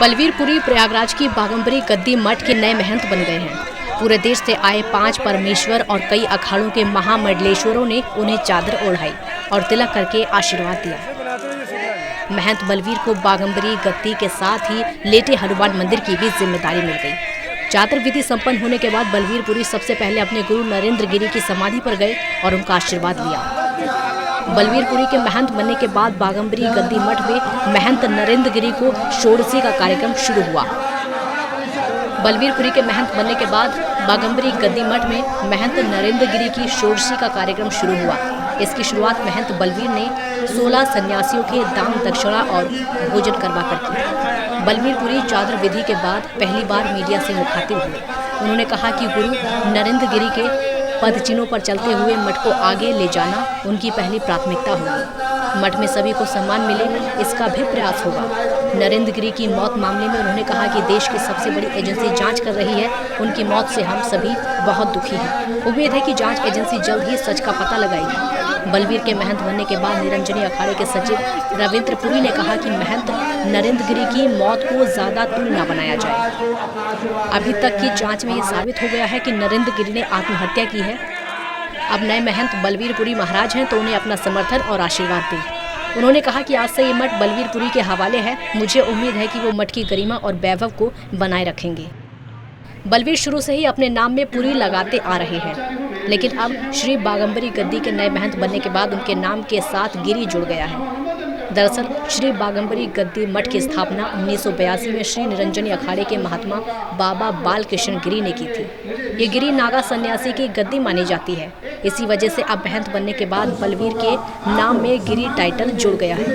बलवीरपुरी प्रयागराज की बागंबरी गद्दी मठ के नए महंत बन गए हैं। पूरे देश से आए 5 परमेश्वर और कई अखाड़ों के महामंडलेश्वरों ने उन्हें चादर ओढ़ाई और तिलक करके आशीर्वाद दिया। महंत बलवीर को बागंबरी गद्दी के साथ ही लेटे हनुमान मंदिर की भी जिम्मेदारी मिल गई। चादर विधि संपन्न होने के बाद बलवीरपुरी सबसे पहले अपने गुरु नरेंद्र गिरी की समाधि पर गए और उनका आशीर्वाद लिया। बलवीरपुरी के महंत बनने के बाद बागंबरी गद्दी मठ में महंत नरेंद्र गिरी को षोडशी का कार्यक्रम शुरू हुआ। बलवीरपुरी के महंत बनने के बाद बागंबरी गद्दी मठ में महंत नरेंद्र गिरी की षोडशी का कार्यक्रम शुरू हुआ। इसकी शुरुआत महंत बलवीर ने 16 सन्यासियों के दान दक्षिणा और भोजन करवा कर की। बलवीरपुरी चादर विधि के बाद पहली बार मीडिया से मुखातिब हुए। उन्होंने कहा कि गुरु नरेंद्र गिरी के पद चिन्हों पर चलते हुए मठ को आगे ले जाना उनकी पहली प्राथमिकता होगी। मठ में सभी को सम्मान मिले, इसका भी प्रयास होगा। नरेंद्र गिरी की मौत मामले में उन्होंने कहा कि देश की सबसे बड़ी एजेंसी जांच कर रही है। उनकी मौत से हम सभी बहुत दुखी हैं। उम्मीद है कि जांच एजेंसी जल्द ही सच का पता लगाएगी। बलवीर के महंत बनने के बाद निरंजनी अखाड़े के सचिव रविंद्र पुरी ने कहा कि महंत नरेंद्र गिरी की मौत को ज्यादा तुल न बनाया जाए। अभी तक की जांच में ये साबित हो गया है कि नरेंद्र गिरी ने आत्महत्या की है। अब नए महंत बलवीरपुरी महाराज हैं तो उन्हें अपना समर्थन और आशीर्वाद दें। उन्होंने कहा कि आज से ये मठ बलवीरपुरी के हवाले है। मुझे उम्मीद है कि वो मठ की गरिमा और वैभव को बनाए रखेंगे। बलवीर शुरू से ही अपने नाम में पुरी लगाते आ रहे हैं, लेकिन अब श्री बागंबरी गद्दी के नए महंत बनने के बाद उनके नाम के साथ गिरी जुड़ गया है। दरअसल श्री बागंबरी गद्दी मठ की स्थापना 1982 में श्री निरंजनी अखाड़े के महात्मा बाबा बालकृष्ण गिरी ने की थी। ये गिरी नागा सन्यासी की गद्दी मानी जाती है। इसी वजह से अब महंत बनने के बाद बलवीर के नाम में गिरी टाइटल जुड़ गया है।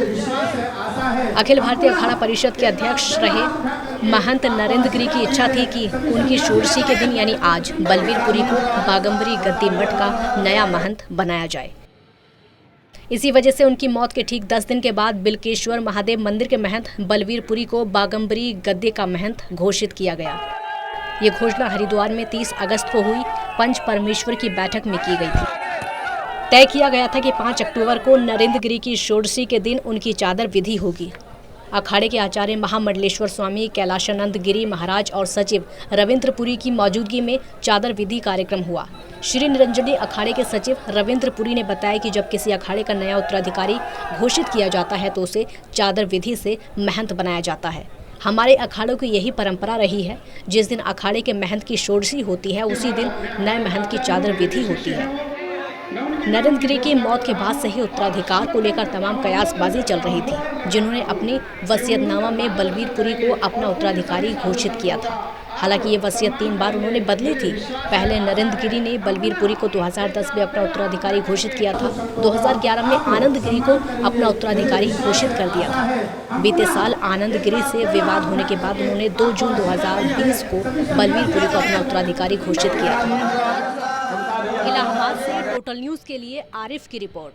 अखिल भारतीय अखाड़ा परिषद के अध्यक्ष रहे महंत नरेंद्र गिरी की इच्छा थी कि उनकी षोडशी के दिन यानी आज बलवीरपुरी को बागंबरी गद्दी मठ का नया महंत बनाया जाए। इसी वजह से उनकी मौत के ठीक 10 दिन के बाद बिलकेश्वर महादेव मंदिर के महंत बलवीरपुरी को बागंबरी गद्दी का महंत घोषित किया गया। ये घोषणा हरिद्वार में 30 अगस्त को हुई पंच परमेश्वर की बैठक में की गई थी। तय किया गया था कि 5 अक्टूबर को नरेंद्र गिरी की षोडशी के दिन उनकी चादर विधि होगी। अखाड़े के आचार्य महामंडलेश्वर स्वामी कैलाशानंद गिरी महाराज और सचिव रविंद्रपुरी की मौजूदगी में चादर विधि कार्यक्रम हुआ। श्री निरंजनी अखाड़े के सचिव रविंद्रपुरी ने बताया कि जब किसी अखाड़े का नया उत्तराधिकारी घोषित किया जाता है तो उसे चादर विधि से महंत बनाया जाता है। हमारे अखाड़ों की यही परंपरा रही है। जिस दिन अखाड़े के महंत की षोडशी होती है उसी दिन नए महंत की चादर विधि होती है। नरेंद्र गिरी की मौत के बाद से ही उत्तराधिकार को लेकर तमाम कयासबाजी चल रही थी, जिन्होंने अपनी वसीयतनामा में बलवीरपुरी को अपना उत्तराधिकारी घोषित किया था। हालांकि ये वसीयत 3 बार उन्होंने बदली थी। पहले नरेंद्र गिरी ने बलवीरपुरी को 2010 में अपना उत्तराधिकारी घोषित किया था। 2011 में आनंद गिरी को अपना उत्तराधिकारी घोषित कर दिया था। बीते साल आनंद गिरी से विवाद होने के बाद उन्होंने 2 जून 2020 को बलवीरपुरी को अपना उत्तराधिकारी घोषित किया था। इलाहाबाद से टोटल न्यूज़ के लिए आरिफ की रिपोर्ट।